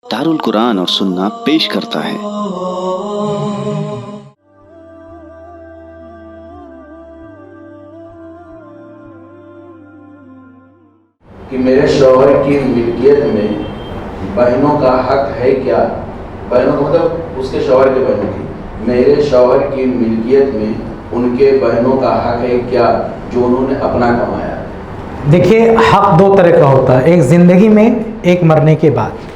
दारुल कुरान और सुन्ना पेश करता है। कि मेरे शौहर की मिल्कियत में बहनों का हक है क्या? बहनों का मतलब उसके शौहर के बहनों की, मेरे शौहर की मिल्कियत में उनके बहनों का हक है क्या जो उन्होंने अपना कमाया? देखिए, हक दो तरह का होता है, एक ज़िंदगी में, एक मरने के बाद।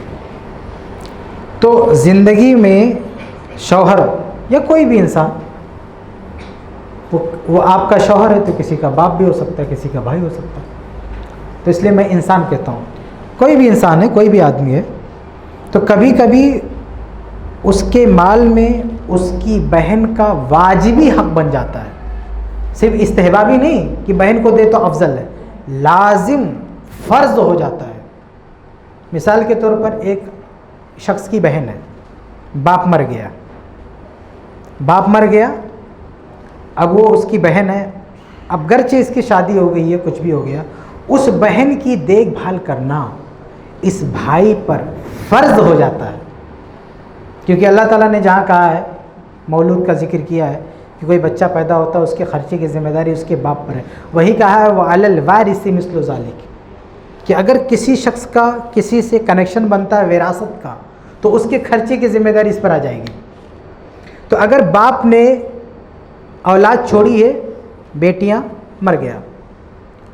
तो ज़िंदगी में शौहर या कोई भी इंसान, वो आपका शौहर है तो किसी का बाप भी हो सकता है, किसी का भाई हो सकता है। तो इसलिए मैं इंसान कहता हूँ, कोई भी इंसान है, कोई भी आदमी है, तो कभी कभी उसके माल में उसकी बहन का वाजिबी हक बन जाता है। सिर्फ इस्तेहबाबी नहीं कि बहन को दे तो अफजल है, लाजिम फ़र्ज हो जाता है। मिसाल के तौर पर एक शख्स की बहन है, बाप मर गया, अब वो उसकी बहन है, अब गर्चे इसकी शादी हो गई है, कुछ भी हो गया, उस बहन की देखभाल करना इस भाई पर फ़र्ज हो जाता है। क्योंकि अल्लाह ताला ने जहाँ कहा है, मौलूद का जिक्र किया है कि कोई बच्चा पैदा होता है उसके खर्चे की जिम्मेदारी उसके बाप पर है, वही कहा है वह अलल वारिसी मिस्लु ज़ालिक, कि अगर किसी शख्स का किसी से कनेक्शन बनता है विरासत का तो उसके खर्चे की जिम्मेदारी इस पर आ जाएगी। तो अगर बाप ने औलाद छोड़ी है, बेटियां, मर गया,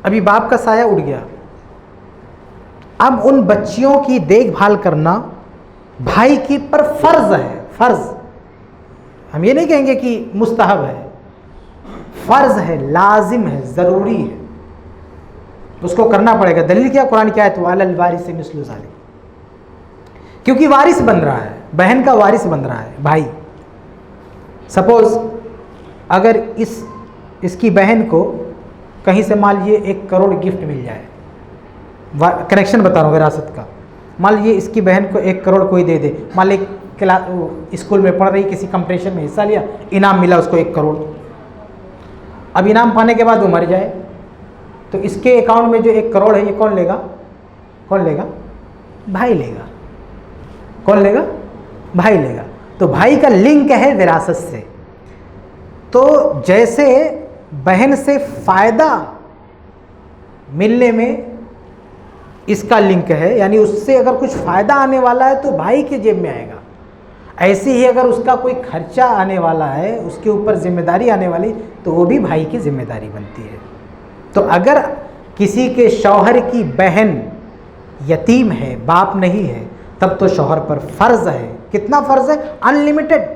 अभी बाप का साया उड़ गया, अब उन बच्चियों की देखभाल करना भाई की पर फ़र्ज है। फ़र्ज, हम ये नहीं कहेंगे कि मुस्तहब है, फ़र्ज है, लाजिम है, ज़रूरी है, उसको करना पड़ेगा। दलील क्या? कुरान की आयत वअलल वारिसी मिस्लु ज़ालिक, क्योंकि वारिस बन रहा है, बहन का वारिस बन रहा है भाई। सपोज़ अगर इसकी बहन को कहीं से मान लीजिए 1 करोड़ गिफ्ट मिल जाए, कनेक्शन बता रहा हूँ विरासत का, मान लीजिए इसकी बहन को 1 करोड़ कोई दे दे, मान ली स्कूल में पढ़ रही, किसी कंपटीशन में हिस्सा लिया, इनाम मिला उसको 1 करोड़। अब इनाम पाने के बाद वो मर जाए तो इसके अकाउंट में जो 1 करोड़ है ये कौन लेगा? भाई लेगा। कौन लेगा? भाई लेगा। तो भाई का लिंक है विरासत से। तो जैसे बहन से फ़ायदा मिलने में इसका लिंक है, यानी उससे अगर कुछ फ़ायदा आने वाला है तो भाई के जेब में आएगा, ऐसे ही अगर उसका कोई खर्चा आने वाला है, उसके ऊपर जिम्मेदारी आने वाली, तो वो भी भाई की जिम्मेदारी बनती है। तो अगर किसी के शौहर की बहन यतीम है, बाप नहीं है, तब तो शौहर पर फ़र्ज़ है। कितना फ़र्ज़ है? अनलिमिटेड।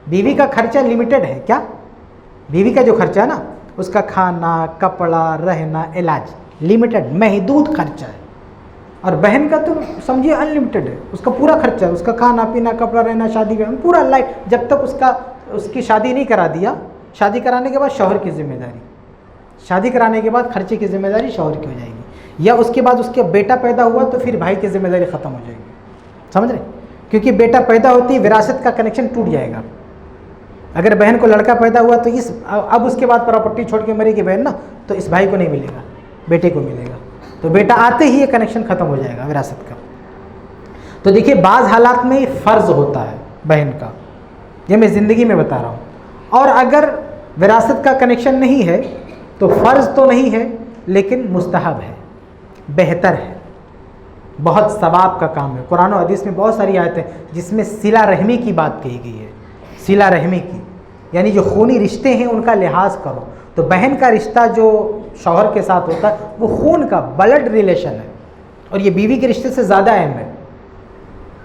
बीवी का खर्चा लिमिटेड है क्या? बीवी का जो खर्चा है ना, उसका खाना, कपड़ा, रहना, इलाज लिमिटेड, महदूद खर्चा है। और बहन का तो समझिए अनलिमिटेड है, उसका पूरा खर्चा है, उसका खाना पीना, कपड़ा, रहना, शादी का पूरा लाइफ, जब तक उसकी शादी नहीं करा दिया, शादी कराने के बाद शौहर की जिम्मेदारी, शादी कराने के बाद खर्चे की जिम्मेदारी शौहर की हो जाएगी, या उसके बाद उसका बेटा पैदा हुआ तो फिर भाई की जिम्मेदारी ख़त्म हो जाएगी। समझ रहे? क्योंकि बेटा पैदा होती है विरासत का कनेक्शन टूट जाएगा। अगर बहन को लड़का पैदा हुआ तो अब उसके बाद प्रॉपर्टी छोड़ के मरेगी बहन ना, तो इस भाई को नहीं मिलेगा, बेटे को मिलेगा। तो बेटा आते ही ये कनेक्शन ख़त्म हो जाएगा विरासत का। तो देखिए, बाज़ हालात में फ़र्ज़ होता है बहन का, ये मैं ज़िंदगी में बता रहा हूँ। और अगर विरासत का कनेक्शन नहीं है तो फ़र्ज़ तो नहीं है, लेकिन मुस्तहब है, बेहतर है, बहुत सवाब का काम है। कुरान और हदीस में बहुत सारी आयतें जिसमें सिला रहमी की बात कही गई है। सिला रहमी की यानी जो खूनी रिश्ते हैं उनका लिहाज करो। तो बहन का रिश्ता जो शौहर के साथ होता है वो खून का, ब्लड रिलेशन है, और ये बीवी के रिश्ते से ज़्यादा अहम है।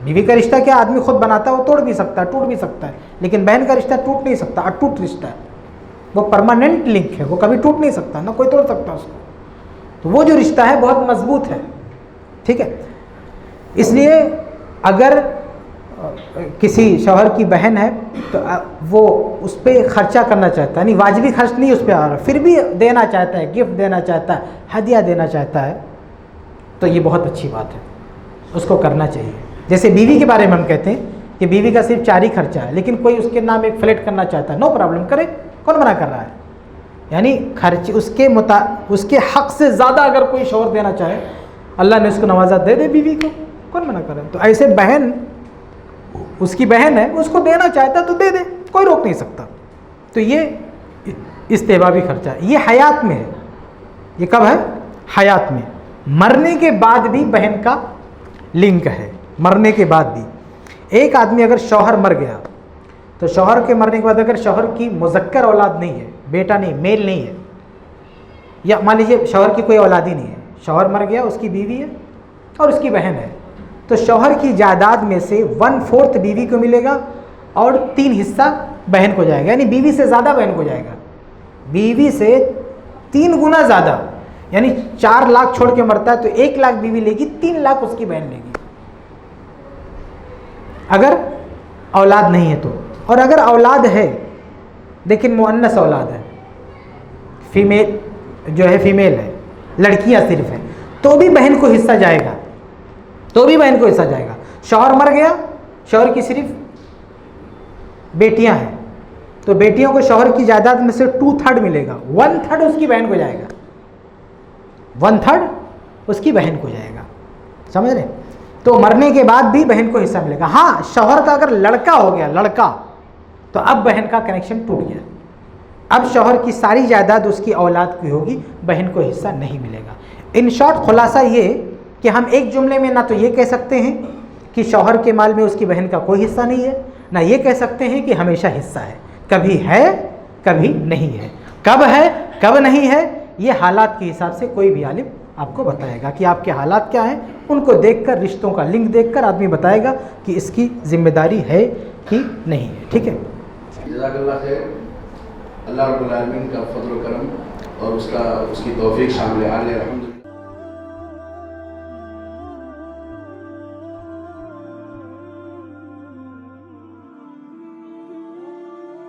बीवी का रिश्ता क्या आदमी खुद बनाता है, वो तोड़ भी सकता है, टूट भी सकता है, लेकिन बहन का रिश्ता टूट नहीं सकता, अटूट रिश्ता है, वो परमानेंट लिंक है, वो कभी टूट नहीं सकता, ना कोई तोड़ सकता उसको। तो वो जो रिश्ता है बहुत मजबूत है, ठीक है। इसलिए अगर किसी शौहर की बहन है तो वो उस पर ख़र्चा करना चाहता है, यानी वाजिबी खर्च नहीं उस पर आ रहा, फिर भी देना चाहता है, गिफ्ट देना चाहता है, हदिया देना चाहता है, तो ये बहुत अच्छी बात है, उसको करना चाहिए। जैसे बीवी के बारे में हम कहते हैं कि बीवी का सिर्फ 4 ही खर्चा है, लेकिन कोई उसके नाम एक फ्लैट करना चाहता है, नो प्रॉब्लम, करे, कौन मना कर रहा है? यानी खर्च उसके हक़ से ज़्यादा अगर कोई शौहर देना चाहे, अल्लाह ने उसको नवाजा, दे दे बीवी को, कौन मना कर रहा है? तो ऐसे बहन, उसकी बहन है, उसको देना चाहता तो दे दे, कोई रोक नहीं सकता। तो ये इस्तेहबाबी खर्चा है, ये हयात में है। ये कब है? हयात में। मरने के बाद भी बहन का लिंक है, मरने के बाद भी। एक आदमी अगर शौहर मर गया तो शौहर के मरने के बाद अगर शौहर की मुज़क्कर औलाद नहीं है, बेटा नहीं, मेल नहीं है, या मान लीजिए शौहर की कोई औलाद ही नहीं है, शौहर मर गया, उसकी बीवी है और उसकी बहन है, तो शौहर की जायदाद में से 1/4 बीवी को मिलेगा और 3 हिस्सा बहन को जाएगा, यानी बीवी से ज़्यादा बहन को जाएगा, बीवी से 3 गुना ज़्यादा। यानी 4 लाख छोड़ के मरता है तो 1 लाख बीवी लेगी, 3 लाख उसकी बहन लेगी, अगर औलाद नहीं है तो। और अगर औलाद है लेकिन मुअन्नस औलाद है, फीमेल जो है, फीमेल है, लड़कियां सिर्फ हैं, तो भी बहन को हिस्सा जाएगा, तो भी बहन को हिस्सा जाएगा। शौहर मर गया, शौहर की सिर्फ बेटियां हैं, तो बेटियों को शौहर की जायदाद में से 2/3 मिलेगा, 1/3 उसकी बहन को जाएगा, 1/3 उसकी बहन को जाएगा। समझ रहे? तो मरने के बाद भी बहन को हिस्सा मिलेगा। हाँ, शौहर का अगर लड़का हो गया, लड़का, तो अब बहन का कनेक्शन टूट गया, अब शौहर की सारी जायदाद उसकी औलाद की होगी, बहन को हिस्सा नहीं मिलेगा। इन शॉर्ट खुलासा ये कि हम एक जुमले में ना तो ये कह सकते हैं कि शौहर के माल में उसकी बहन का कोई हिस्सा नहीं है, ना ये कह सकते हैं कि हमेशा हिस्सा है, कभी है कभी नहीं है। कब है कब नहीं है, ये हालात के हिसाब से कोई भी आलिम आपको बताएगा कि आपके हालात क्या हैं, उनको देखकर, रिश्तों का लिंक देखकर आदमी बताएगा कि इसकी जिम्मेदारी है कि नहीं है। ठीक है, जज़ाकल्लाह खैर। अल्लाह रब्बुल आलमीन का फज़ल व करम और उसकी तौफीक शामिल है।